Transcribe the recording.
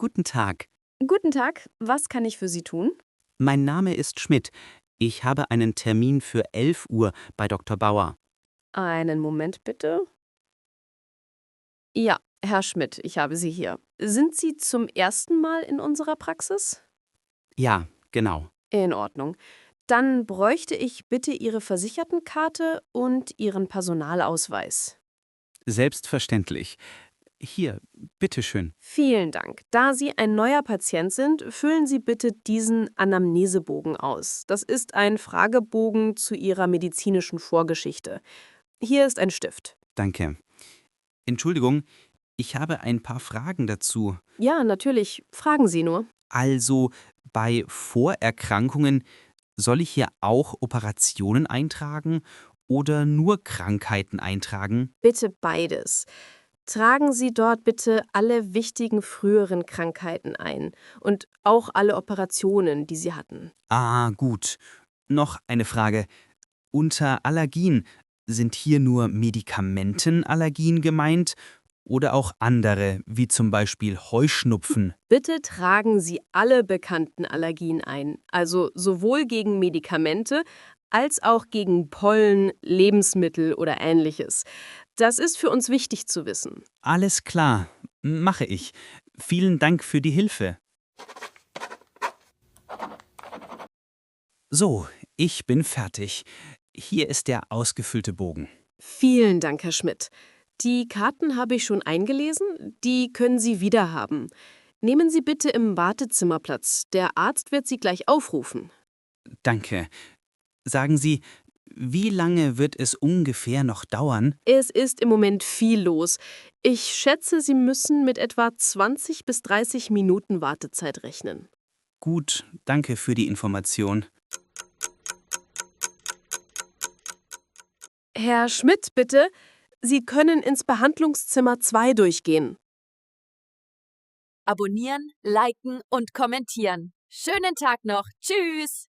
Guten Tag. Guten Tag, was kann ich für Sie tun? Mein Name ist Schmidt. Ich habe einen Termin für 11 Uhr bei Dr. Bauer. Einen Moment bitte. Ja, Herr Schmidt, ich habe Sie hier. Sind Sie zum ersten Mal in unserer Praxis? Ja, genau. In Ordnung. Dann bräuchte ich bitte Ihre Versichertenkarte und Ihren Personalausweis. Selbstverständlich. Hier, bitteschön. Vielen Dank. Da Sie ein neuer Patient sind, füllen Sie bitte diesen Anamnesebogen aus. Das ist ein Fragebogen zu Ihrer medizinischen Vorgeschichte. Hier ist ein Stift. Danke. Entschuldigung, ich habe ein paar Fragen dazu. Ja, natürlich. Fragen Sie nur. Also, bei Vorerkrankungen, soll ich hier auch Operationen eintragen oder nur Krankheiten eintragen? Bitte beides. Tragen Sie dort bitte alle wichtigen früheren Krankheiten ein und auch alle Operationen, die Sie hatten. Ah, gut. Noch eine Frage. Unter Allergien sind hier nur Medikamentenallergien gemeint oder auch andere, wie zum Beispiel Heuschnupfen? Bitte tragen Sie alle bekannten Allergien ein, also sowohl gegen Medikamente als auch gegen Pollen, Lebensmittel oder ähnliches. Das ist für uns wichtig zu wissen. Alles klar, mache ich. Vielen Dank für die Hilfe. So, ich bin fertig. Hier ist der ausgefüllte Bogen. Vielen Dank, Herr Schmidt. Die Karten habe ich schon eingelesen, die können Sie wiederhaben. Nehmen Sie bitte im Wartezimmer Platz. Der Arzt wird Sie gleich aufrufen. Danke. Sagen Sie, wie lange wird es ungefähr noch dauern? Es ist im Moment viel los. Ich schätze, Sie müssen mit etwa 20 bis 30 Minuten Wartezeit rechnen. Gut, danke für die Information. Herr Schmidt, bitte. Sie können ins Behandlungszimmer 2 durchgehen. Abonnieren, liken und kommentieren. Schönen Tag noch. Tschüss!